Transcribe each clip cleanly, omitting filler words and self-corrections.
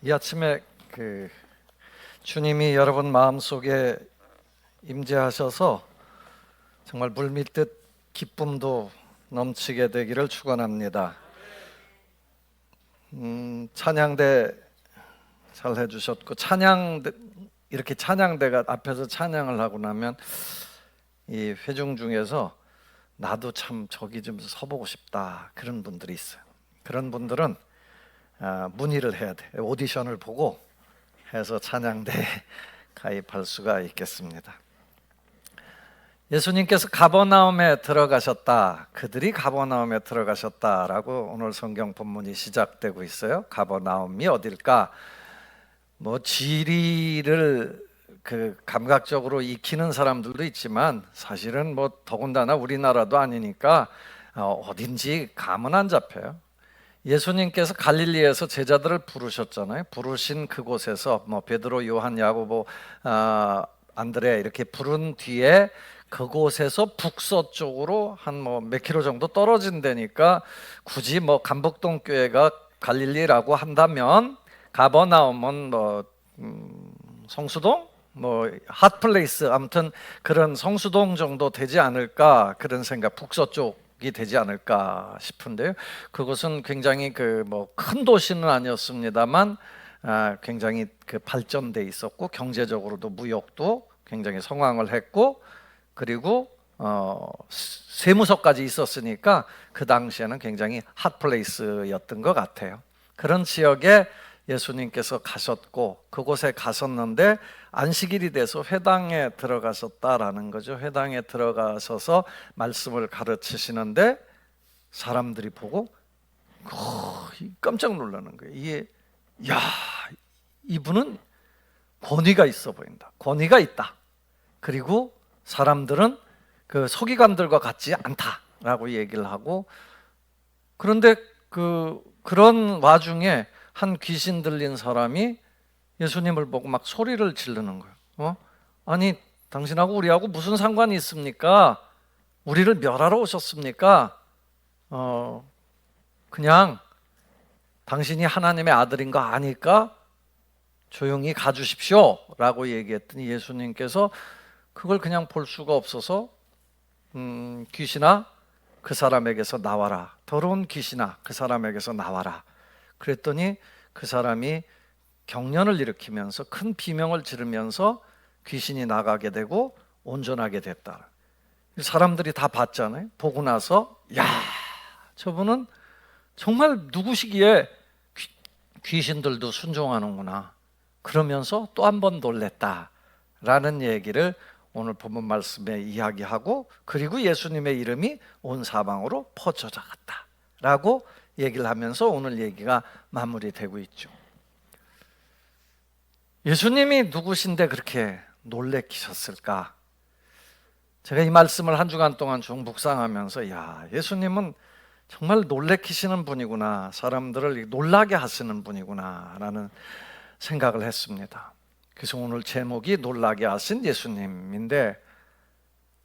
이 아침에 주님이 여러분 마음속에 임재하셔서 정말 물밀듯 기쁨도 넘치게 되기를 축원합니다. 찬양대 잘 해주셨고, 이렇게 찬양대가 앞에서 찬양을 하고 나면 이 회중 중에서 나도 참 저기 좀 서보고 싶다 그런 분들이 있어요. 그런 분들은 문의를 해야 돼. 오디션을 보고 해서 찬양대에 가입할 수가 있겠습니다. 예수님께서 가버나움에 들어가셨다. 그들이 가버나움에 들어가셨다라고 오늘 성경 본문이 시작되고 있어요. 가버나움이 어딜까? 지리를 감각적으로 익히는 사람들도 있지만 사실은 더군다나 우리나라도 아니니까 어딘지 감은 안 잡혀요. 예수님께서 갈릴리에서 제자들을 부르셨잖아요. 부르신 그곳에서 베드로, 요한, 야고보, 안드레 이렇게 부른 뒤에 그곳에서 북서쪽으로 한 몇 킬로 정도 떨어진 데니까 굳이 감북동 교회가 갈릴리라고 한다면 가버나움은 성수동, 핫플레이스, 아무튼 그런 성수동 정도 되지 않을까 그런 생각, 북서쪽이 되지 않을까 싶은데요. 그곳은 굉장히 큰 도시는 아니었습니다만 굉장히 발전돼 있었고 경제적으로도 무역도 굉장히 성황을 했고 그리고 세무서까지 있었으니까 그 당시에는 굉장히 핫플레이스였던 것 같아요. 그런 지역에 예수님께서 가셨고 그곳에 가셨는데 안식일이 돼서 회당에 들어가셨다라는 거죠. 회당에 들어가셔서 말씀을 가르치시는데 사람들이 보고 깜짝 놀라는 거예요. 이분은 권위가 있어 보인다. 권위가 있다. 그리고 사람들은 서기관들과 같지 않다라고 얘기를 하고, 그런데 그런 와중에 한 귀신 들린 사람이 예수님을 보고 막 소리를 지르는 거예요. 아니 당신하고 우리하고 무슨 상관이 있습니까? 우리를 멸하러 오셨습니까? 그냥 당신이 하나님의 아들인 거 아니까 조용히 가주십시오 라고 얘기했더니 예수님께서 그걸 그냥 볼 수가 없어서 귀신아 그 사람에게서 나와라. 더러운 귀신아 그 사람에게서 나와라. 그랬더니 그 사람이 경련을 일으키면서 큰 비명을 지르면서 귀신이 나가게 되고 온전하게 됐다. 사람들이 다 봤잖아요. 보고 나서 저분은 정말 누구시기에 귀신들도 순종하는구나. 그러면서 또 한 번 놀랬다라는 얘기를 오늘 본문 말씀에 이야기하고, 그리고 예수님의 이름이 온 사방으로 퍼져나갔다라고 얘기를 하면서 오늘 얘기가 마무리되고 있죠. 예수님이 누구신데 그렇게 놀래키셨을까? 제가 이 말씀을 한 주간 동안 쭉 묵상하면서 예수님은 정말 놀래키시는 분이구나, 사람들을 놀라게 하시는 분이구나 라는 생각을 했습니다. 그래서 오늘 제목이 놀라게 하신 예수님인데,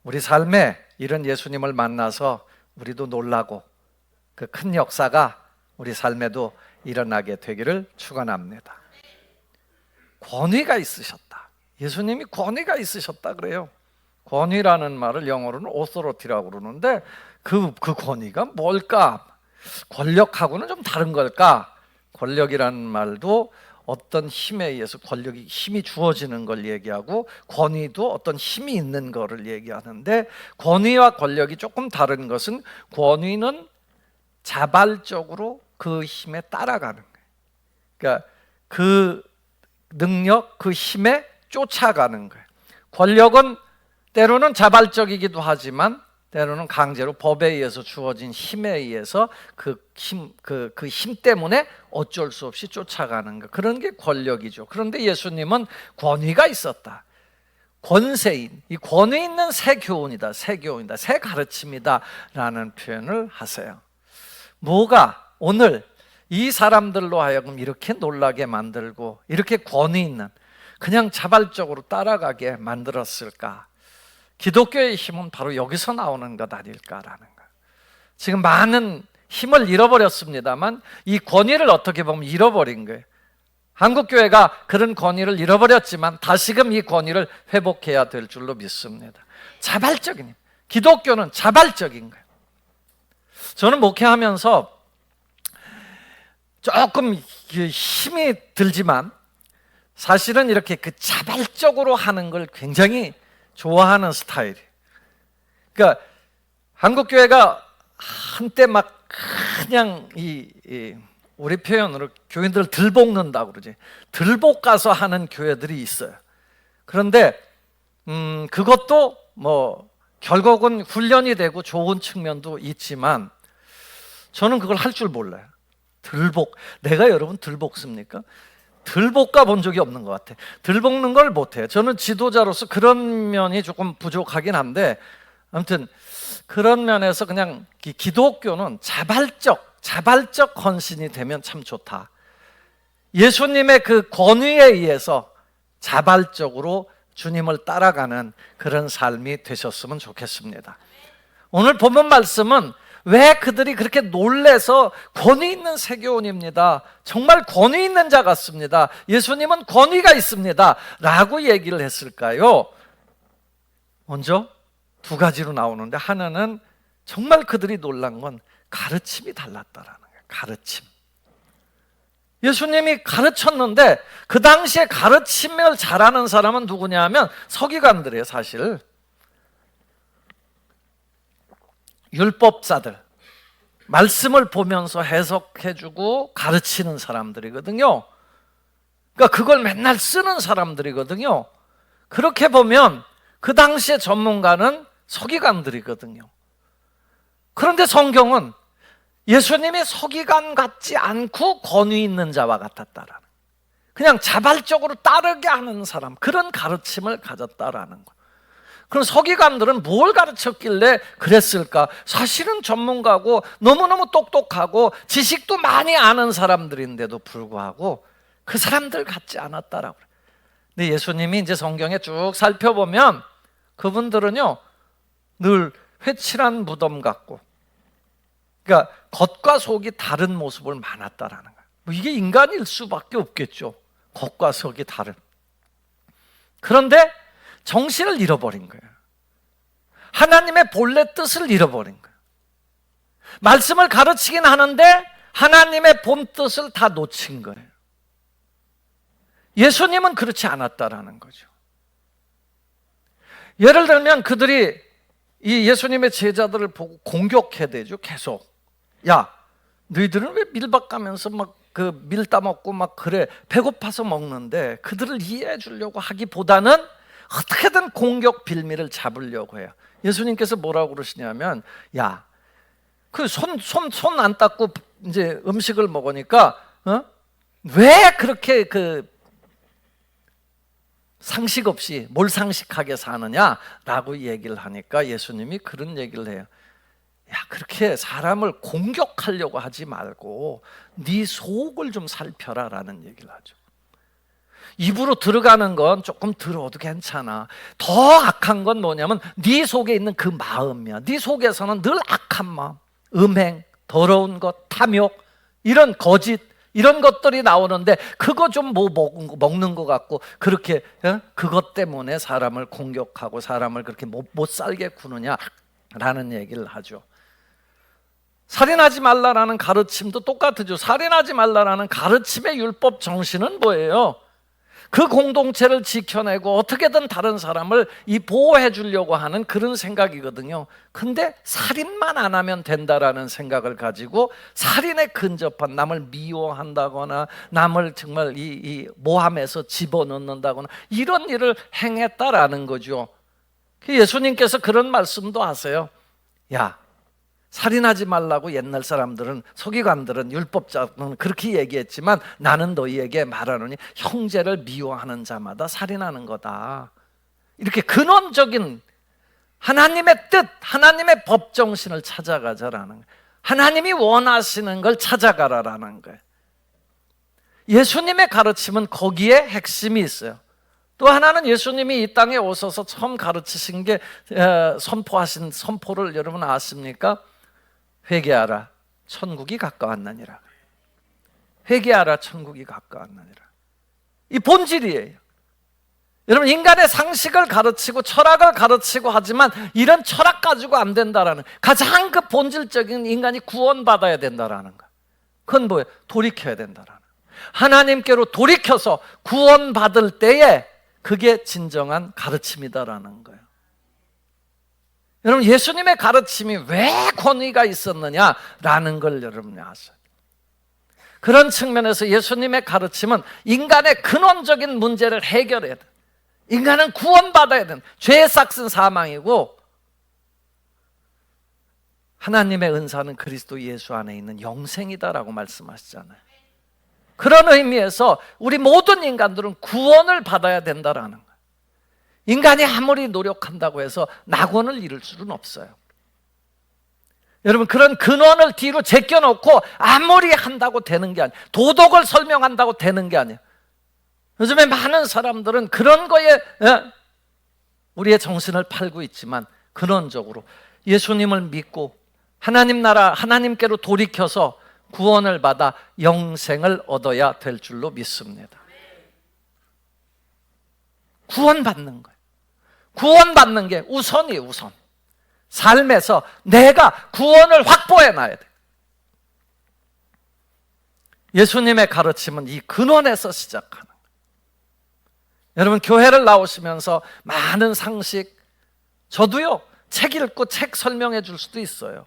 우리 삶에 이런 예수님을 만나서 우리도 놀라고 그 큰 역사가 우리 삶에도 일어나게 되기를 축원합니다. 권위가 있으셨다. 예수님이 권위가 있으셨다 그래요. 권위라는 말을 영어로는 authority라고 그러는데 그 권위가 뭘까? 권력하고는 좀 다른 걸까? 권력이라는 말도 어떤 힘에 의해서 힘이 주어지는 걸 얘기하고, 권위도 어떤 힘이 있는 거를 얘기하는데, 권위와 권력이 조금 다른 것은 권위는 자발적으로 그 힘에 따라가는 거예요. 그러니까 그 능력, 그 힘에 쫓아가는 거예요. 권력은 때로는 자발적이기도 하지만 때로는 강제로 법에 의해서 주어진 힘에 의해서 그 힘 때문에 어쩔 수 없이 쫓아가는 것, 그런 게 권력이죠. 그런데 예수님은 권위가 있었다. 권세인, 이 권위 있는 새 교훈이다, 새 가르침이다 라는 표현을 하세요. 뭐가 오늘 이 사람들로 하여금 이렇게 놀라게 만들고 이렇게 권위 있는, 그냥 자발적으로 따라가게 만들었을까? 기독교의 힘은 바로 여기서 나오는 것 아닐까라는 것. 지금 많은 힘을 잃어버렸습니다만 이 권위를 어떻게 보면 잃어버린 거예요. 한국교회가 그런 권위를 잃어버렸지만 다시금 이 권위를 회복해야 될 줄로 믿습니다. 자발적인, 기독교는 자발적인 거예요. 저는 목회하면서 조금 힘이 들지만 사실은 이렇게 그 자발적으로 하는 걸 굉장히 좋아하는 스타일이에요. 그러니까 한국교회가 한때 막 그냥 우리 표현으로 교인들 들볶는다고 그러지. 들볶아서 하는 교회들이 있어요. 그런데 그것도 뭐 결국은 훈련이 되고 좋은 측면도 있지만 저는 그걸 할 줄 몰라요. 내가 여러분 들볶습니까? 들볶아 본 적이 없는 것 같아. 들볶는 걸 못해요. 저는 지도자로서 그런 면이 조금 부족하긴 한데 아무튼 그런 면에서 그냥 기독교는 자발적 헌신이 되면 참 좋다. 예수님의 그 권위에 의해서 자발적으로 주님을 따라가는 그런 삶이 되셨으면 좋겠습니다. 오늘 본문 말씀은 왜 그들이 그렇게 놀래서 권위 있는 세교원입니다. 정말 권위 있는 자 같습니다. 예수님은 권위가 있습니다. 라고 얘기를 했을까요? 먼저 두 가지로 나오는데 하나는 정말 그들이 놀란 건 가르침이 달랐다라는 거예요. 가르침. 예수님이 가르쳤는데 그 당시에 가르침을 잘하는 사람은 누구냐 하면 서기관들이에요. 사실 율법사들, 말씀을 보면서 해석해주고 가르치는 사람들이거든요. 그러니까 그걸 맨날 쓰는 사람들이거든요. 그렇게 보면 그 당시의 전문가는 서기관들이거든요. 그런데 성경은 예수님이 서기관 같지 않고 권위 있는 자와 같았다라는, 그냥 자발적으로 따르게 하는 사람, 그런 가르침을 가졌다라는 거. 그럼 서기관들은 뭘 가르쳤길래 그랬을까? 사실은 전문가고 너무너무 똑똑하고 지식도 많이 아는 사람들인데도 불구하고 그 사람들 같지 않았다라고. 근데 예수님이 이제 성경에 쭉 살펴보면 그분들은요 늘 회칠한 무덤 같고, 그러니까 겉과 속이 다른 모습을 많았다라는 거예요. 뭐 이게 인간일 수밖에 없겠죠. 겉과 속이 다른. 그런데 정신을 잃어버린 거예요. 하나님의 본래 뜻을 잃어버린 거예요. 말씀을 가르치긴 하는데 하나님의 본 뜻을 다 놓친 거예요. 예수님은 그렇지 않았다라는 거죠. 예를 들면 그들이 이 예수님의 제자들을 보고 공격해야 되죠. 계속. 야, 너희들은 왜 밀밭 가면서 막 그 밀 따먹고 막 그래, 배고파서 먹는데, 그들을 이해해 주려고 하기보다는 어떻게든 공격 빌미를 잡으려고 해요. 예수님께서 뭐라고 그러시냐면, 야, 그 손 안 닦고 이제 음식을 먹으니까 왜 그렇게 그 상식 없이 몰상식하게 사느냐라고 얘기를 하니까 예수님이 그런 얘기를 해요. 야, 그렇게 사람을 공격하려고 하지 말고 네 속을 좀 살펴라라는 얘기를 하죠. 입으로 들어가는 건 조금 들어도 괜찮아. 더 악한 건 뭐냐면 네 속에 있는 그 마음이야. 네 속에서는 늘 악한 마음, 음행, 더러운 것, 탐욕, 이런 거짓, 이런 것들이 나오는데 그거 좀 뭐 먹는 것 같고 그렇게 그것 때문에 사람을 공격하고 사람을 그렇게 못 살게 구느냐라는 얘기를 하죠. 살인하지 말라라는 가르침도 똑같죠. 살인하지 말라라는 가르침의 율법 정신은 뭐예요? 그 공동체를 지켜내고 어떻게든 다른 사람을 보호해 주려고 하는 그런 생각이거든요. 근데 살인만 안 하면 된다라는 생각을 가지고 살인에 근접한, 남을 미워한다거나 남을 정말 이 모함에서 집어넣는다거나 이런 일을 행했다라는 거죠. 예수님께서 그런 말씀도 하세요. 야, 살인하지 말라고 옛날 사람들은, 서기관들은, 율법자는 그렇게 얘기했지만 나는 너희에게 말하노니 형제를 미워하는 자마다 살인하는 거다. 이렇게 근원적인 하나님의 뜻, 하나님의 법 정신을 찾아가자라는 거예요. 하나님이 원하시는 걸 찾아가라라는 거예요. 예수님의 가르침은 거기에 핵심이 있어요. 또 하나는 예수님이 이 땅에 오셔서 처음 가르치신 게 선포하신 선포를 여러분 아십니까? 회개하라, 천국이 가까웠느니라. 회개하라, 천국이 가까웠느니라. 이 본질이에요. 여러분, 인간의 상식을 가르치고 철학을 가르치고 하지만 이런 철학 가지고 안 된다라는, 가장 그 본질적인 인간이 구원받아야 된다라는 거. 그건 뭐예요? 돌이켜야 된다라는 거. 하나님께로 돌이켜서 구원받을 때에 그게 진정한 가르침이다라는 거예요. 여러분, 예수님의 가르침이 왜 권위가 있었느냐라는 걸 여러분이 아세요. 그런 측면에서 예수님의 가르침은 인간의 근원적인 문제를 해결해야 돼. 인간은 구원받아야 되는, 죄의 삭은 사망이고 하나님의 은사는 그리스도 예수 안에 있는 영생이다라고 말씀하시잖아요. 그런 의미에서 우리 모든 인간들은 구원을 받아야 된다라는 거예요. 인간이 아무리 노력한다고 해서 낙원을 이룰 수는 없어요. 여러분, 그런 근원을 뒤로 제껴놓고 아무리 한다고 되는 게 아니에요. 도덕을 설명한다고 되는 게 아니에요. 요즘에 많은 사람들은 그런 거에 우리의 정신을 팔고 있지만 근원적으로 예수님을 믿고 하나님 나라, 하나님께로 돌이켜서 구원을 받아 영생을 얻어야 될 줄로 믿습니다. 구원받는 거예요. 구원받는 게 우선이에요, 우선. 삶에서 내가 구원을 확보해 놔야 돼. 예수님의 가르침은 이 근원에서 시작하는 거예요. 여러분, 교회를 나오시면서 많은 상식, 저도요, 책 읽고 책 설명해 줄 수도 있어요.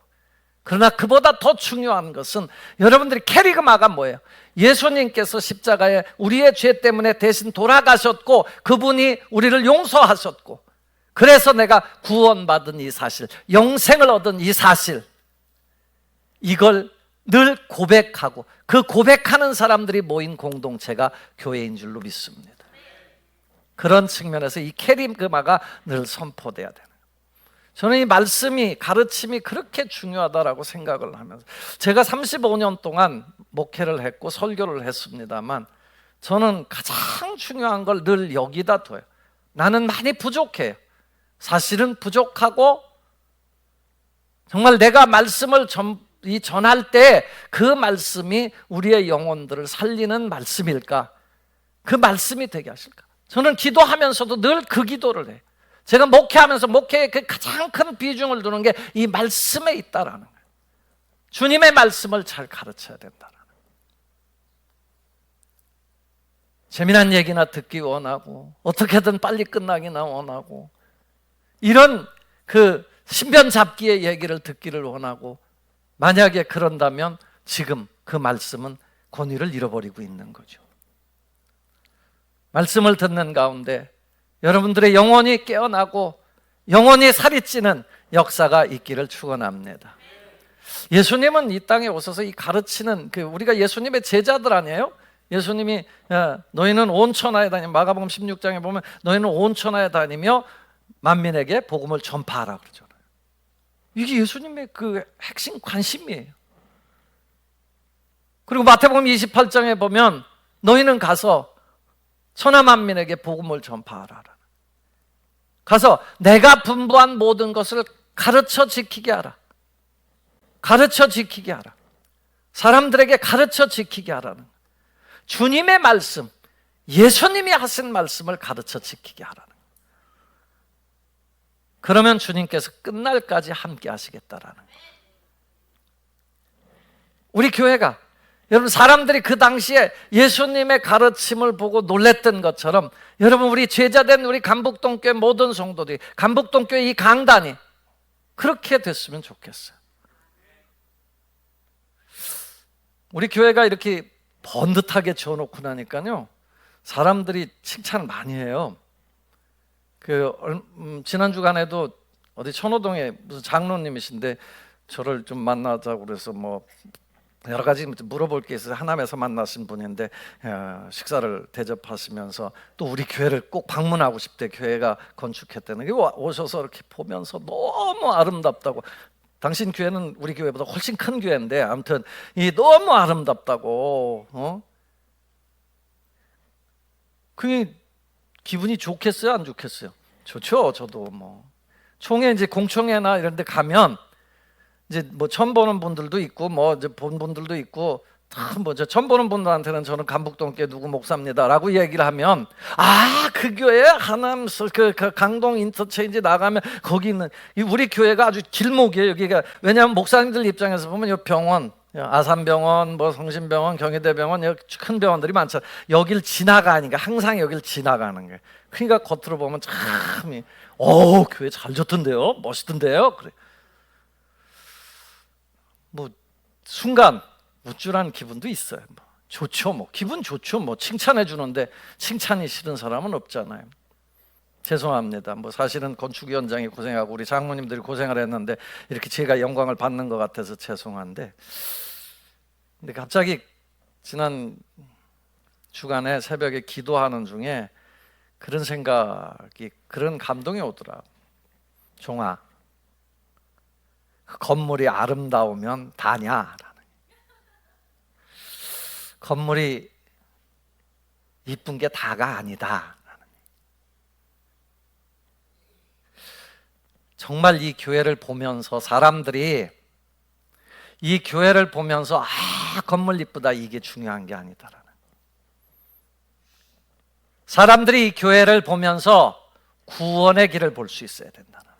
그러나 그보다 더 중요한 것은 여러분들이 캐리그마가 뭐예요? 예수님께서 십자가에 우리의 죄 때문에 대신 돌아가셨고 그분이 우리를 용서하셨고 그래서 내가 구원받은 이 사실, 영생을 얻은 이 사실, 이걸 늘 고백하고 그 고백하는 사람들이 모인 공동체가 교회인 줄로 믿습니다. 그런 측면에서 이 캐리그마가 늘 선포돼야 되는 거예요. 저는 이 말씀이, 가르침이 그렇게 중요하다라고 생각을 하면서, 제가 35년 동안 목회를 했고 설교를 했습니다만 저는 가장 중요한 걸 늘 여기다 둬요. 나는 많이 부족해요. 사실은 부족하고 정말 내가 말씀을 전할 때 그 말씀이 우리의 영혼들을 살리는 말씀일까? 그 말씀이 되게 하실까? 저는 기도하면서도 늘 그 기도를 해요. 제가 목회하면서 목회의 그 가장 큰 비중을 두는 게 이 말씀에 있다라는 거예요. 주님의 말씀을 잘 가르쳐야 된다라는 거예요. 재미난 얘기나 듣기 원하고 어떻게든 빨리 끝나기나 원하고 이런 그 신변 잡기의 얘기를 듣기를 원하고, 만약에 그런다면 지금 그 말씀은 권위를 잃어버리고 있는 거죠. 말씀을 듣는 가운데 여러분들의 영혼이 깨어나고 영혼이 살이 찌는 역사가 있기를 축원합니다. 예수님은 이 땅에 오셔서 이 가르치는, 우리가 예수님의 제자들 아니에요? 예수님이 너희는 온 천하에 다니며, 마가복음 16장에 보면 너희는 온 천하에 다니며 만민에게 복음을 전파하라 그러잖아요. 이게 예수님의 그 핵심 관심이에요. 그리고 마태복음 28장에 보면 너희는 가서 천하 만민에게 복음을 전파하라. 가서 내가 분부한 모든 것을 가르쳐 지키게 하라. 가르쳐 지키게 하라. 사람들에게 가르쳐 지키게 하라는 거예요. 주님의 말씀, 예수님이 하신 말씀을 가르쳐 지키게 하라는 거예요. 그러면 주님께서 끝날까지 함께 하시겠다라는 거예요. 우리 교회가, 여러분, 사람들이 그 당시에 예수님의 가르침을 보고 놀랬던 것처럼 여러분, 우리 제자된 우리 간북동교회 모든 성도들이, 간북동교회 이 강단이 그렇게 됐으면 좋겠어요. 우리 교회가 이렇게 번듯하게 지어놓고 나니까요, 사람들이 칭찬을 많이 해요. 지난 주간에도 어디 천호동에 무슨 장로님이신데 저를 좀 만나자고 그래서 뭐 여러 가지 물어볼 게 있어서 하남에서 만나신 분인데 식사를 대접하시면서 또 우리 교회를 꼭 방문하고 싶대. 교회가 건축했다는 게 오셔서 이렇게 보면서 너무 아름답다고. 당신 교회는 우리 교회보다 훨씬 큰 교회인데 아무튼 이 너무 아름답다고. 그게 기분이 좋겠어요, 안 좋겠어요? 좋죠. 저도 뭐 총회, 이제 공청회나 이런 데 가면 이제 뭐 처음 보는 분들도 있고 뭐 이제 본 분들도 있고 뭐죠? 처음 보는 분들한테는 저는 감북동교회 누구 목사입니다라고 얘기를 하면 그 교회 하남 그 강동 인터체인지 나가면 거기 있는 우리 교회가 아주 길목이에요. 여기가 왜냐하면 목사님들 입장에서 보면 이 병원, 아산병원, 뭐 성심병원, 경희대병원 여기 큰 병원들이 많잖아요. 여길 지나가니까 항상 여길 지나가는 거예요. 그러니까 겉으로 보면 참 교회 잘 좋던데요, 멋있던데요. 그래. 뭐 순간 우쭐한 기분도 있어요. 좋죠, 기분 좋죠. 칭찬해 주는데 칭찬이 싫은 사람은 없잖아요. 죄송합니다. 사실은 건축위원장이 고생하고 우리 장모님들이 고생을 했는데 이렇게 제가 영광을 받는 것 같아서 죄송한데, 근데 갑자기 지난 주간에 새벽에 기도하는 중에 그런 생각이, 그런 감동이 오더라고. 종아, 그 건물이 아름다우면 다냐? 건물이 이쁜 게 다가 아니다. 정말 이 교회를 보면서 사람들이 이 교회를 보면서 건물 이쁘다 이게 중요한 게 아니다라는. 사람들이 이 교회를 보면서 구원의 길을 볼 수 있어야 된다는.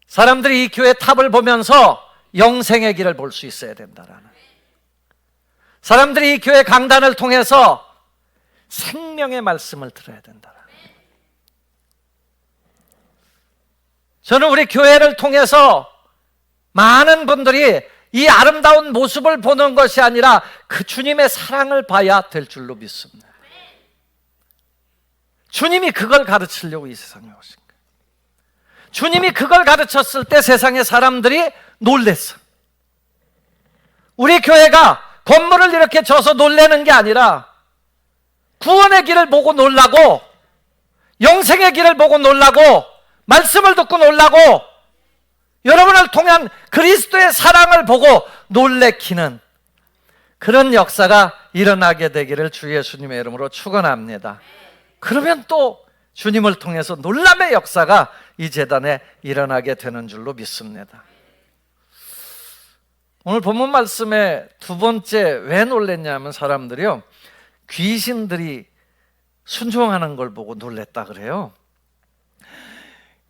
사람들이 이 교회 탑을 보면서 영생의 길을 볼 수 있어야 된다라는. 사람들이 이 교회 강단을 통해서 생명의 말씀을 들어야 된다. 저는 우리 교회를 통해서 많은 분들이 이 아름다운 모습을 보는 것이 아니라 그 주님의 사랑을 봐야 될 줄로 믿습니다. 주님이 그걸 가르치려고 이 세상에 오신 거예요. 주님이 그걸 가르쳤을 때 세상의 사람들이 놀랬어. 우리 교회가 건물을 이렇게 져서 놀라는 게 아니라 구원의 길을 보고 놀라고, 영생의 길을 보고 놀라고, 말씀을 듣고 놀라고, 여러분을 통한 그리스도의 사랑을 보고 놀래키는 그런 역사가 일어나게 되기를 주 예수님의 이름으로 축원합니다. 그러면 또 주님을 통해서 놀람의 역사가 이 제단에 일어나게 되는 줄로 믿습니다. 오늘 본문 말씀의 두 번째 왜 놀랬냐면 사람들이요, 귀신들이 순종하는 걸 보고 놀랬다 그래요.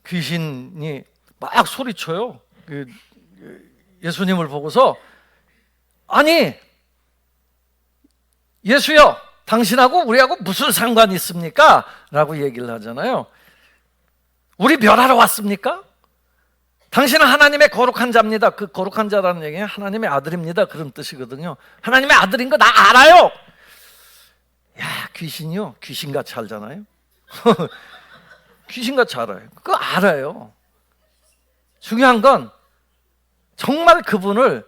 귀신이 막 소리쳐요. 예수님을 보고서 아니 예수여, 당신하고 우리하고 무슨 상관이 있습니까? 라고 얘기를 하잖아요. 우리 멸하러 왔습니까? 당신은 하나님의 거룩한 자입니다. 그 거룩한 자라는 얘기는 하나님의 아들입니다, 그런 뜻이거든요. 하나님의 아들인 거 나 알아요. 야, 귀신이요, 귀신같이 알잖아요. 귀신같이 알아요. 그거 알아요. 중요한 건 정말 그분을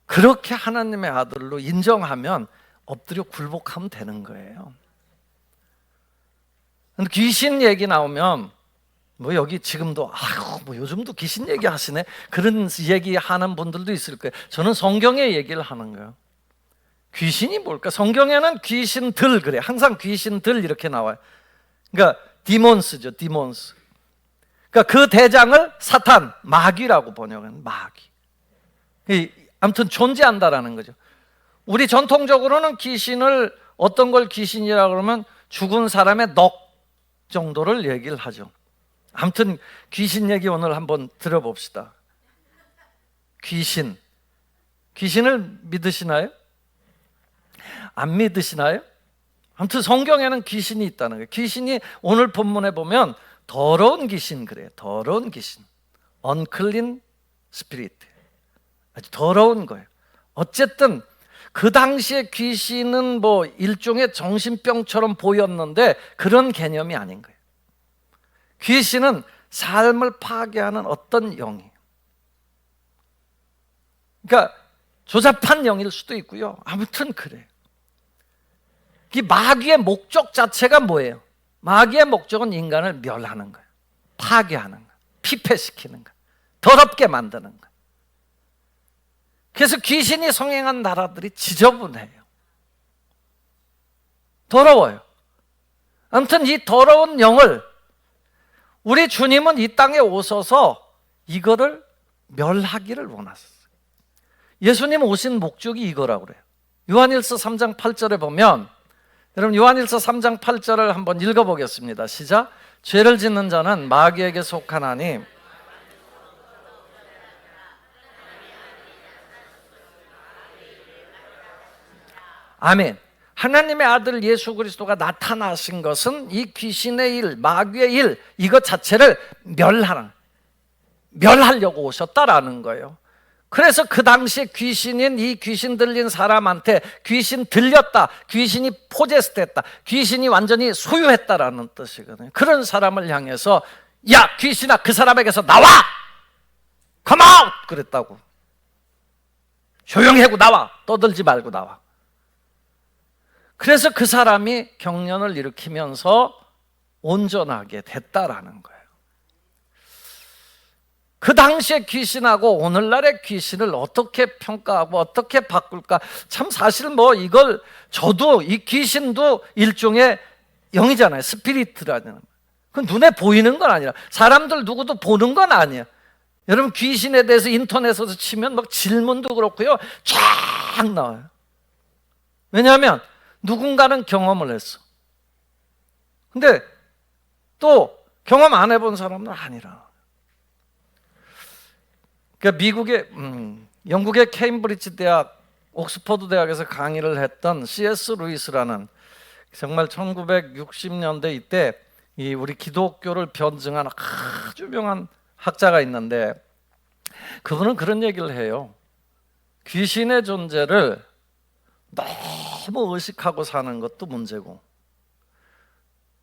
그렇게 하나님의 아들로 인정하면 엎드려 굴복하면 되는 거예요. 근데 귀신 얘기 나오면 여기 지금도 요즘도 귀신 얘기 하시네, 그런 얘기 하는 분들도 있을 거예요. 저는 성경의 얘기를 하는 거예요. 귀신이 뭘까? 성경에는 귀신들, 그래, 항상 귀신들 이렇게 나와요. 그러니까 디몬스죠, 디몬스. 그러니까 그 대장을 사탄, 마귀라고 번역하는, 마귀. 아무튼 존재한다라는 거죠. 우리 전통적으로는 귀신을, 어떤 걸 귀신이라고 그러면 죽은 사람의 넋 정도를 얘기를 하죠. 아무튼 귀신 얘기 오늘 한번 들어봅시다. 귀신을 믿으시나요? 안 믿으시나요? 아무튼 성경에는 귀신이 있다는 거예요. 귀신이 오늘 본문에 보면 더러운 귀신, 그래요. 더러운 귀신, unclean spirit, 아주 더러운 거예요. 어쨌든 그 당시에 귀신은 일종의 정신병처럼 보였는데 그런 개념이 아닌 거예요. 귀신은 삶을 파괴하는 어떤 영이에요. 그러니까 조잡한 영일 수도 있고요. 아무튼 그래요. 이 마귀의 목적 자체가 뭐예요? 마귀의 목적은 인간을 멸하는 거예요. 파괴하는 거예요. 피폐시키는 거예요. 더럽게 만드는 거예요. 그래서 귀신이 성행한 나라들이 지저분해요. 더러워요. 아무튼 이 더러운 영을 우리 주님은 이 땅에 오셔서 이거를 멸하기를 원하셨어요. 예수님 오신 목적이 이거라고 그래요. 요한일서 3장 8절에 보면, 여러분 요한일서 3장 8절을 한번 읽어보겠습니다. 시작. 죄를 짓는 자는 마귀에게 속하나니 아멘. 하나님의 아들 예수 그리스도가 나타나신 것은 이 귀신의 일, 마귀의 일, 이것 자체를 멸하려고 오셨다라는 거예요. 그래서 그 당시에 귀신인 이 귀신 들린 사람한테 귀신 들렸다, 귀신이 포제스됐다, 귀신이 완전히 소유했다라는 뜻이거든요. 그런 사람을 향해서 야 귀신아 그 사람에게서 나와! Come out! 그랬다고. 조용히 하고 나와. 떠들지 말고 나와. 그래서 그 사람이 경련을 일으키면서 온전하게 됐다라는 거예요. 그 당시의 귀신하고 오늘날의 귀신을 어떻게 평가하고 어떻게 바꿀까? 참 사실 이걸 저도 이 귀신도 일종의 영이잖아요. 스피리트라는. 그 눈에 보이는 건 아니라 사람들 누구도 보는 건 아니에요. 여러분 귀신에 대해서 인터넷에서 치면 질문도 그렇고요. 쫙 나와요. 왜냐하면 누군가는 경험을 했어. 근데 또 경험 안 해본 사람은 아니라. 그러니까 영국의 케임브리지 대학, 옥스퍼드 대학에서 강의를 했던 C.S. 루이스라는 정말 1960년대 이때 이 우리 기독교를 변증한 아주 유명한 학자가 있는데 그분은 그런 얘기를 해요. 귀신의 존재를 너무 의식하고 사는 것도 문제고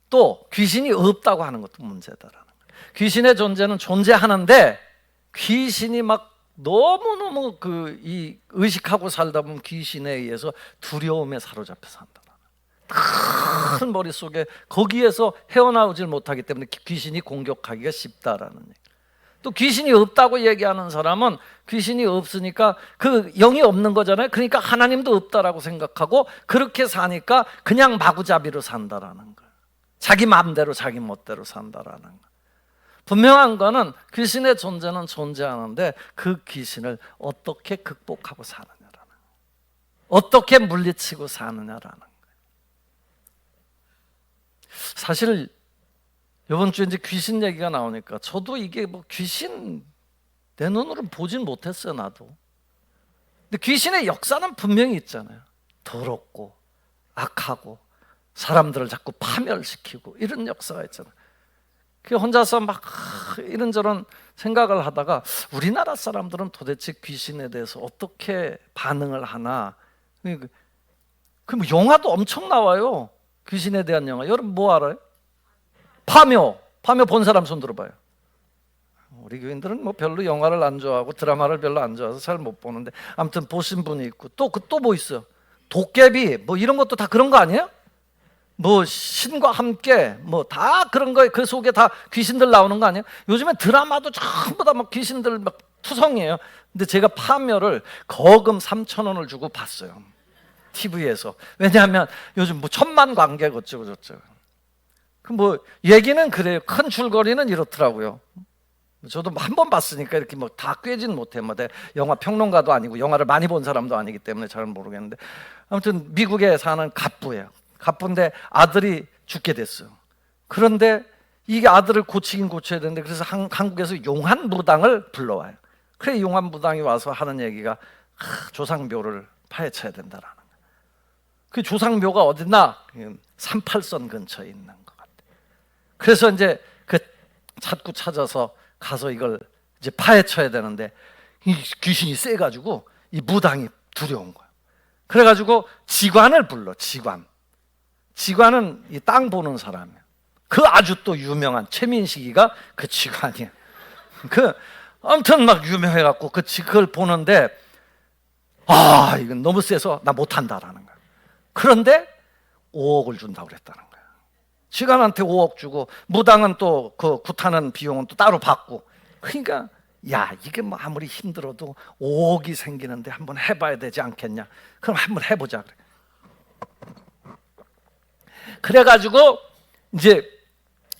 또 귀신이 없다고 하는 것도 문제다라는 거예요. 귀신의 존재는 존재하는데 귀신이 너무너무 이 의식하고 살다 보면 귀신에 의해서 두려움에 사로잡혀 산다. 큰 머릿속에 거기에서 헤어나오질 못하기 때문에 귀신이 공격하기가 쉽다라는 얘기. 또 귀신이 없다고 얘기하는 사람은 귀신이 없으니까 그 영이 없는 거잖아요. 그러니까 하나님도 없다라고 생각하고 그렇게 사니까 그냥 마구잡이로 산다라는 거예요. 자기 마음대로 자기 멋대로 산다라는 거예요. 분명한 거는 귀신의 존재는 존재하는데 그 귀신을 어떻게 극복하고 사느냐라는 거예요. 어떻게 물리치고 사느냐라는 거예요. 사실 이번 주에 이제 귀신 얘기가 나오니까 저도 이게 귀신 내 눈으로 보진 못했어요. 나도. 근데 귀신의 역사는 분명히 있잖아요. 더럽고 악하고 사람들을 자꾸 파멸시키고 이런 역사가 있잖아요. 그 혼자서 이런저런 생각을 하다가 우리나라 사람들은 도대체 귀신에 대해서 어떻게 반응을 하나. 그 영화도 엄청 나와요. 귀신에 대한 영화. 여러분 뭐 알아요? 파묘 본 사람 손 들어봐요. 우리 교인들은 별로 영화를 안 좋아하고 드라마를 별로 안 좋아해서 잘 못 보는데 아무튼 보신 분이 있고 또 뭐 있어요? 도깨비 이런 것도 다 그런 거 아니에요? 신과 함께 다 그런 거에 그 속에 다 귀신들 나오는 거 아니에요? 요즘에 드라마도 전부 다 귀신들 투성이에요. 근데 제가 파묘를 거금 3,000원을 주고 봤어요. TV에서. 왜냐하면 요즘 1,000만 관객 어쩌고 저쩌고. 얘기는 그래요. 큰 줄거리는 이렇더라고요. 저도 한 번 봤으니까 이렇게 다 꿰진 못해. 영화 평론가도 아니고 영화를 많이 본 사람도 아니기 때문에 잘 모르겠는데 아무튼 미국에 사는 갑부예요. 갑부인데 아들이 죽게 됐어요. 그런데 이게 아들을 고치긴 고쳐야 되는데 그래서 한국에서 용한무당을 불러와요. 그래 용한무당이 와서 하는 얘기가 조상묘를 파헤쳐야 된다라는 거예요. 그 조상묘가 어딨나? 38선 근처에 있는 것 같아요. 그래서 이제 찾고 찾아서 가서 이걸 이제 파헤쳐야 되는데 이 귀신이 세가지고 이 무당이 두려운 거예요. 그래가지고 직관을 불러. 직관은 이 땅 보는 사람이에요. 그 아주 또 유명한 최민식이가 그 직관이에요. 아무튼 유명해갖고 그걸 보는데 이건 너무 세서 나 못한다라는 거예요. 그런데 5억을 준다고 그랬다는 거예요. 직관한테 5억 주고 무당은 또 그 굿하는 비용은 또 따로 받고. 그러니까 이게 아무리 힘들어도 5억이 생기는데 한번 해봐야 되지 않겠냐. 그럼 한번 해보자 그래. 그래가지고 이제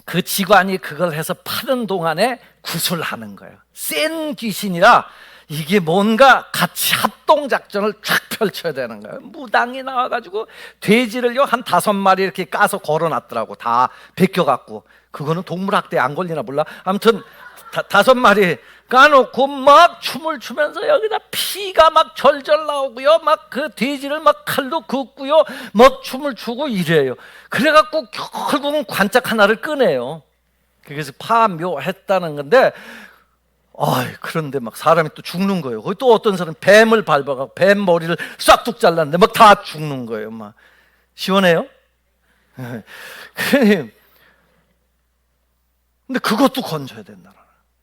그 직관이 그걸 해서 파는 동안에 구슬하는 거예요. 센 귀신이라 이게 뭔가 같이 합동작전을 쫙 펼쳐야 되는 거예요. 무당이 나와가지고 돼지를요 한 5마리 이렇게 까서 걸어놨더라고. 다 베껴갖고. 그거는 동물학대에 안 걸리나 몰라. 아무튼 5마리 까놓고 막 춤을 추면서 여기다 피가 막 절절 나오고요, 막 그 돼지를 막 칼로 긋고요, 막 춤을 추고 이래요. 그래갖고 결국은 관짝 하나를 꺼내요. 그래서 파묘했다는 건데, 그런데 막 사람이 또 죽는 거예요. 거기 또 어떤 사람은 뱀을 밟아갖고 뱀 머리를 싹둑 잘랐는데 막 다 죽는 거예요. 막 시원해요? 근데 그것도 건져야 된다.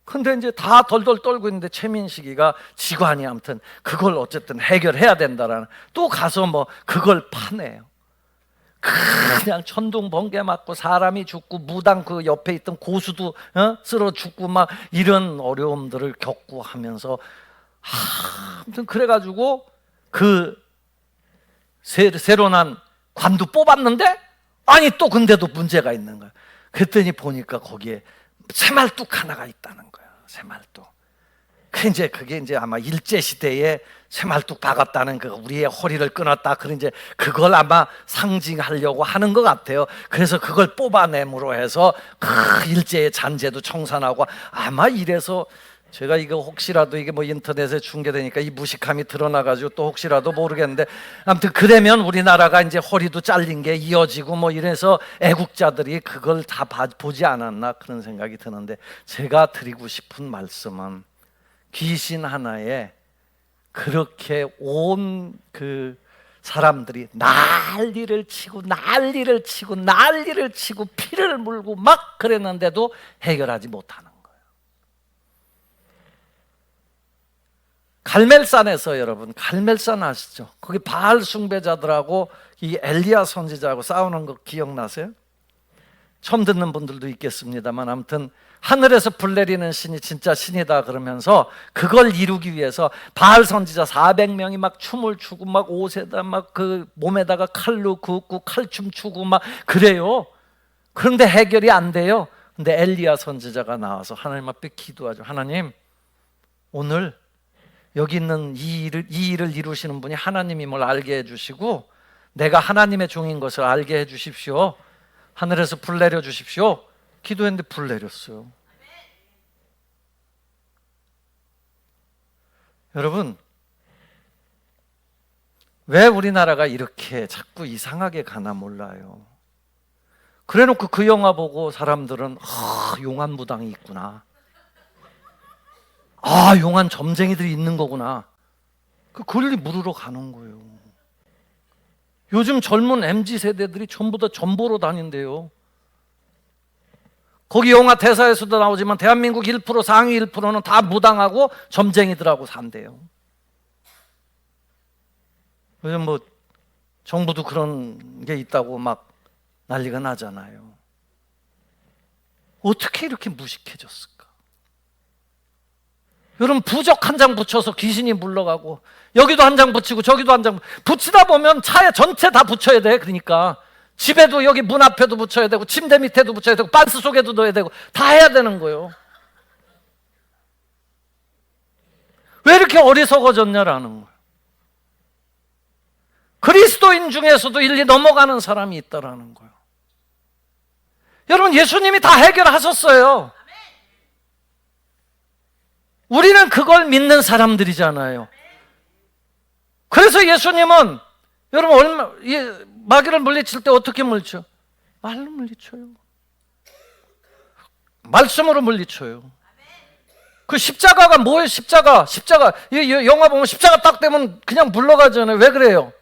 근데 이제 다 덜덜 떨고 있는데 최민식이가 지관이 아무튼 그걸 어쨌든 해결해야 된다라는, 또 가서 뭐 그걸 파내요. 그냥 천둥 번개 맞고 사람이 죽고 무당 그 옆에 있던 고수도 쓸어 죽고 막 이런 어려움들을 겪고 하면서 아무튼 그래가지고 그 새로 난 관도 뽑았는데, 아니 또 근데도 문제가 있는 거야. 그랬더니 보니까 거기에 새말뚝 하나가 있다는 거야. 새말뚝. 그게 이제 아마 일제 시대에 새말뚝 박았다는 그 우리의 허리를 끊었다, 그런 이제 그걸 아마 상징하려고 하는 것 같아요. 그래서 그걸 뽑아냄으로 해서 그 일제의 잔재도 청산하고, 아마 이래서 제가 이거 혹시라도 이게 뭐 인터넷에 중계되니까 이 무식함이 드러나가지고 또 혹시라도 모르겠는데, 아무튼 그러면 우리나라가 이제 허리도 잘린 게 이어지고 뭐 이래서 애국자들이 그걸 다 보지 않았나 그런 생각이 드는데, 제가 드리고 싶은 말씀은 귀신 하나에 그렇게 온 그 사람들이 난리를 치고 피를 물고 막 그랬는데도 해결하지 못하는 거예요. 갈멜산에서, 여러분 갈멜산 아시죠? 거기 바알 숭배자들하고 이 엘리야 선지자하고 싸우는 거 기억나세요? 처음 듣는 분들도 있겠습니다만, 아무튼 하늘에서 불 내리는 신이 진짜 신이다 그러면서 그걸 이루기 위해서 바알 선지자 400명이 막 춤을 추고 막 옷에다 막 그 몸에다가 칼로 긋고 칼춤 추고 막 그래요. 그런데 해결이 안 돼요. 근데 엘리야 선지자가 나와서 하나님 앞에 기도하죠. 하나님, 오늘 여기 있는 이 일을 이루시는 분이 하나님임을 알게 해주시고 내가 하나님의 종인 것을 알게 해주십시오. 하늘에서 불 내려주십시오. 기도했는데 불 내렸어요. 여러분, 왜 우리나라가 이렇게 자꾸 이상하게 가나 몰라요. 그래놓고 그 영화 보고 사람들은 용한 무당이 있구나, 용한 점쟁이들이 있는 거구나, 그 권리 물으러 가는 거예요. 요즘 젊은 MZ세대들이 전부 다 전보로 다닌대요. 거기 영화 대사에서도 나오지만 대한민국 1%, 상위 1%는 다 무당하고 점쟁이들하고 산대요. 요즘 뭐 정부도 그런 게 있다고 막 난리가 나잖아요. 어떻게 이렇게 무식해졌을까? 여러분, 부적 한 장 붙여서 귀신이 물러가고, 여기도 한 장 붙이고 저기도 한 장 붙이다 보면 차에 전체 다 붙여야 돼. 그러니까 집에도 여기 문 앞에도 붙여야 되고 침대 밑에도 붙여야 되고 반스 속에도 넣어야 되고 다 해야 되는 거예요. 왜 이렇게 어리석어졌냐라는 거예요. 그리스도인 중에서도 일리 넘어가는 사람이 있다라는 거예요. 여러분, 예수님이 다 해결하셨어요. 우리는 그걸 믿는 사람들이잖아요. 그래서 예수님은, 여러분, 마귀를 물리칠 때 어떻게 물리쳐? 말로 물리쳐요. 말씀으로 물리쳐요. 그 십자가가 뭐예요? 십자가. 이 영화 보면 십자가 딱 되면 그냥 물러가잖아요. 왜 그래요?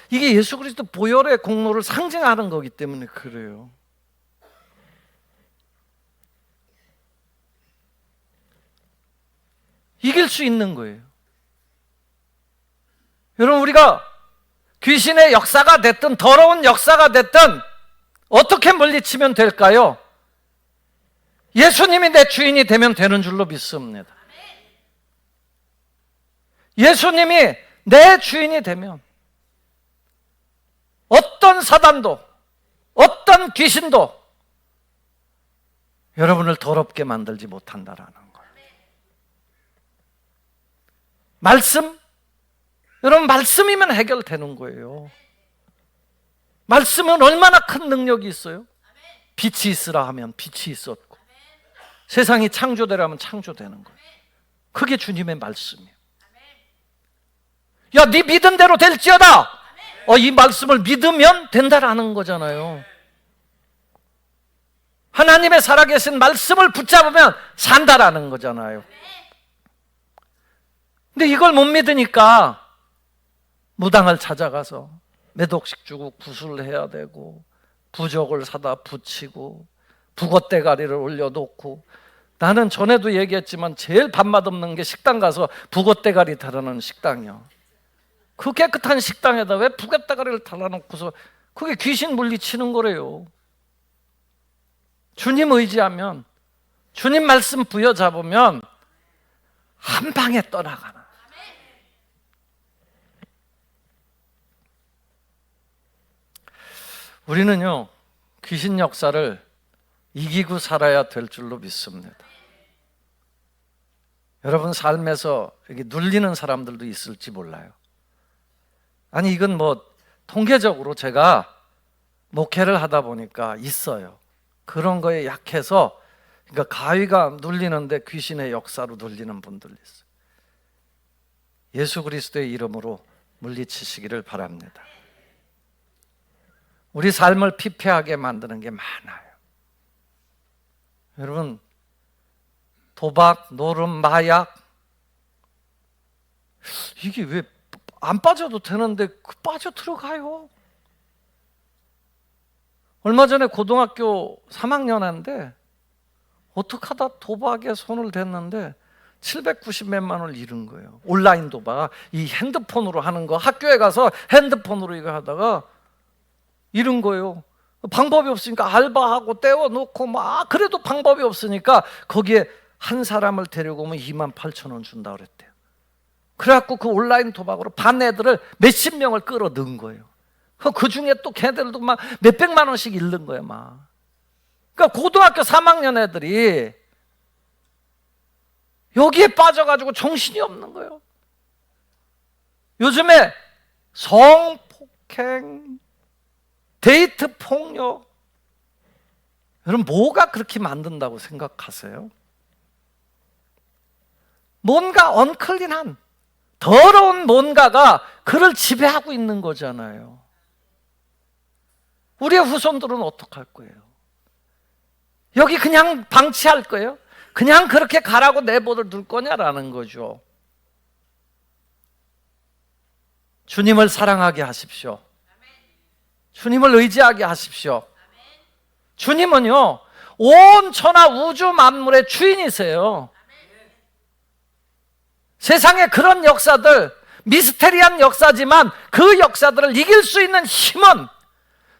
이게 예수 그리스도 보혈의 공로를 상징하는 거기 때문에 그래요. 이길 수 있는 거예요. 여러분, 우리가 귀신의 역사가 됐든 더러운 역사가 됐든 어떻게 물리치면 될까요? 예수님이 내 주인이 되면 되는 줄로 믿습니다. 예수님이 내 주인이 되면 어떤 사단도, 어떤 귀신도 여러분을 더럽게 만들지 못한다라는 거예요. 말씀? 여러분, 말씀이면 해결되는 거예요. 말씀은 얼마나 큰 능력이 있어요? 빛이 있으라 하면 빛이 있었고, 세상이 창조되라면 창조되는 거예요. 그게 주님의 말씀이에요. 야, 네 믿은 대로 될지어다. 이 말씀을 믿으면 된다라는 거잖아요. 하나님의 살아계신 말씀을 붙잡으면 산다라는 거잖아요. 근데 이걸 못 믿으니까 무당을 찾아가서 매독식 주고 구슬을 해야 되고, 부적을 사다 붙이고, 북어대가리를 올려놓고. 나는 전에도 얘기했지만 제일 밥맛 없는 게 식당 가서 북어대가리 달아놓은 식당이요. 그 깨끗한 식당에다 왜 북어대가리를 달아놓고서, 그게 귀신 물리치는 거래요. 주님 의지하면, 주님 말씀 부여잡으면 한 방에 떠나가는. 우리는요, 귀신 역사를 이기고 살아야 될 줄로 믿습니다. 여러분 삶에서 이렇게 눌리는 사람들도 있을지 몰라요. 아니, 이건 뭐 통계적으로 제가 목회를 하다 보니까 있어요. 그런 거에 약해서, 그러니까 가위가 눌리는데 귀신의 역사로 눌리는 분들이 있어요. 예수 그리스도의 이름으로 물리치시기를 바랍니다. 우리 삶을 피폐하게 만드는 게 많아요. 여러분, 도박, 노름, 마약, 이게 왜 안 빠져도 되는데 빠져 들어가요. 얼마 전에 고등학교 3학년인데 어떻게 하다 도박에 손을 댔는데 790몇만 원을 잃은 거예요. 온라인 도박, 이 핸드폰으로 하는 거, 학교에 가서 핸드폰으로 이거 하다가 잃은 거예요. 방법이 없으니까 알바하고 떼어놓고 막, 그래도 방법이 없으니까 거기에 한 사람을 데리고 오면 28,000원 준다 그랬대요. 그래갖고 그 온라인 도박으로 반 애들을 몇십 명을 끌어 넣은 거예요. 그 중에 또 걔들도 막 몇백만 원씩 잃는 거예요, 막. 그러니까 고등학교 3학년 애들이 여기에 빠져가지고 정신이 없는 거예요. 요즘에 성폭행, 데이트 폭력, 여러분 뭐가 그렇게 만든다고 생각하세요? 뭔가 언클린한, 더러운 뭔가가 그를 지배하고 있는 거잖아요. 우리의 후손들은 어떡할 거예요? 여기 그냥 방치할 거예요? 그냥 그렇게 가라고 내버려 둘 거냐라는 거죠. 주님을 사랑하게 하십시오. 주님을 의지하게 하십시오. 주님은요, 온 천하 우주 만물의 주인이세요. 세상에 그런 역사들, 미스테리한 역사지만 그 역사들을 이길 수 있는 힘은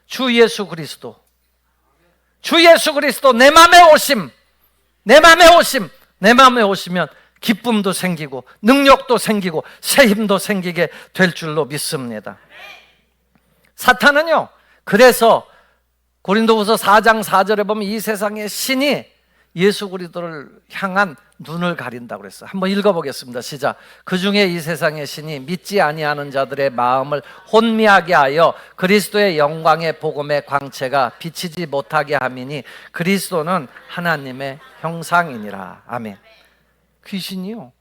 주 예수 그리스도. 주 예수 그리스도 내 맘에 오심, 내 맘에 오심, 내 맘에 오시면 기쁨도 생기고 능력도 생기고 새 힘도 생기게 될 줄로 믿습니다. 사탄은요, 그래서 고린도후서 4장 4절에 보면 이 세상의 신이 예수 그리스도를 향한 눈을 가린다고 그랬어요. 한번 읽어보겠습니다. 시작. 그 중에 이 세상의 신이 믿지 아니하는 자들의 마음을 혼미하게 하여 그리스도의 영광의 복음의 광채가 비치지 못하게 함이니 그리스도는 하나님의 형상이니라. 아멘. 귀신이요,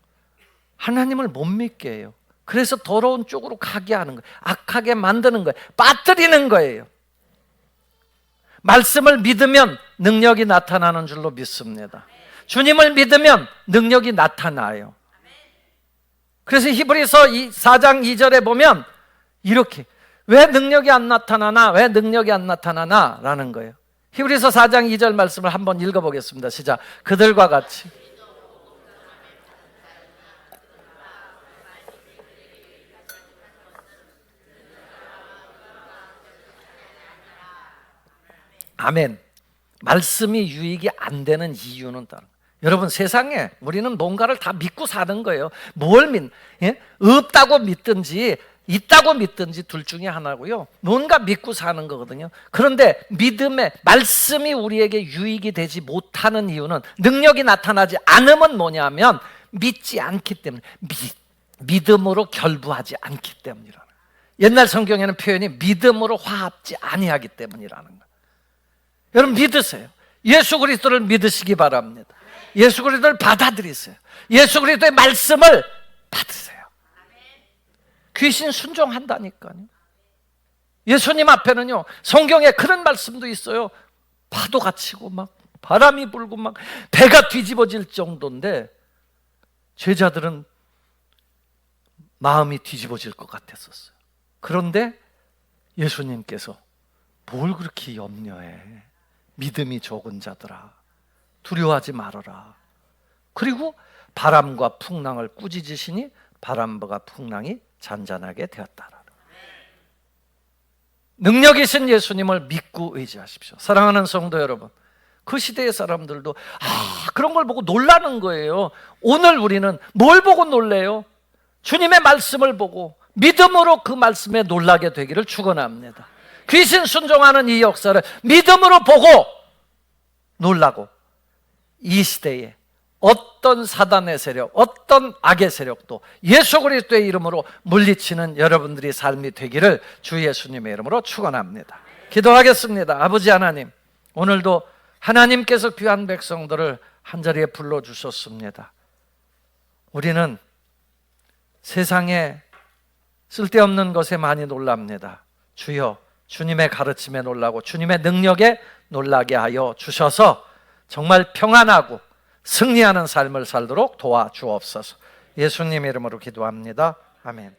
하나님을 못 믿게 해요. 그래서 더러운 쪽으로 가게 하는 거예요. 악하게 만드는 거예요. 빠뜨리는 거예요. 말씀을 믿으면 능력이 나타나는 줄로 믿습니다. 주님을 믿으면 능력이 나타나요. 그래서 히브리서 4장 2절에 보면 이렇게, 왜 능력이 안 나타나나? 왜 능력이 안 나타나나? 라는 거예요. 히브리서 4장 2절 말씀을 한번 읽어보겠습니다. 시작. 그들과 같이 아멘. 말씀이 유익이 안 되는 이유는 다른 거예요. 여러분, 세상에 우리는 뭔가를 다 믿고 사는 거예요. 뭘 없다고 믿든지 있다고 믿든지 둘 중에 하나고요. 뭔가 믿고 사는 거거든요. 그런데 믿음의 말씀이 우리에게 유익이 되지 못하는 이유는, 능력이 나타나지 않으면 뭐냐면 믿지 않기 때문에. 믿음으로 결부하지 않기 때문이라는 거예요. 옛날 성경에는 표현이 믿음으로 화합지 아니하기 때문이라는 거예요. 여러분 믿으세요. 예수 그리스도를 믿으시기 바랍니다. 예수 그리스도를 받아들이세요. 예수 그리스도의 말씀을 받으세요. 귀신 순종한다니까요. 예수님 앞에는요, 성경에 그런 말씀도 있어요. 파도가 치고 막 바람이 불고 막 배가 뒤집어질 정도인데 제자들은 마음이 뒤집어질 것 같았었어요. 그런데 예수님께서 뭘 그렇게 염려해? 믿음이 적은 자들아, 두려워하지 말아라. 그리고 바람과 풍랑을 꾸짖으시니 바람과 풍랑이 잔잔하게 되었다라. 능력이신 예수님을 믿고 의지하십시오. 사랑하는 성도 여러분, 그 시대의 사람들도 그런 걸 보고 놀라는 거예요. 오늘 우리는 뭘 보고 놀래요? 주님의 말씀을 보고 믿음으로 그 말씀에 놀라게 되기를 축원합니다. 귀신 순종하는 이 역사를 믿음으로 보고 놀라고, 이 시대에 어떤 사단의 세력, 어떤 악의 세력도 예수 그리스도의 이름으로 물리치는 여러분들의 삶이 되기를 주 예수님의 이름으로 축원합니다. 기도하겠습니다. 아버지 하나님, 오늘도 하나님께서 귀한 백성들을 한자리에 불러주셨습니다. 우리는 세상에 쓸데없는 것에 많이 놀랍니다. 주여, 주님의 가르침에 놀라고 주님의 능력에 놀라게 하여 주셔서 정말 평안하고 승리하는 삶을 살도록 도와주옵소서. 예수님 이름으로 기도합니다. 아멘.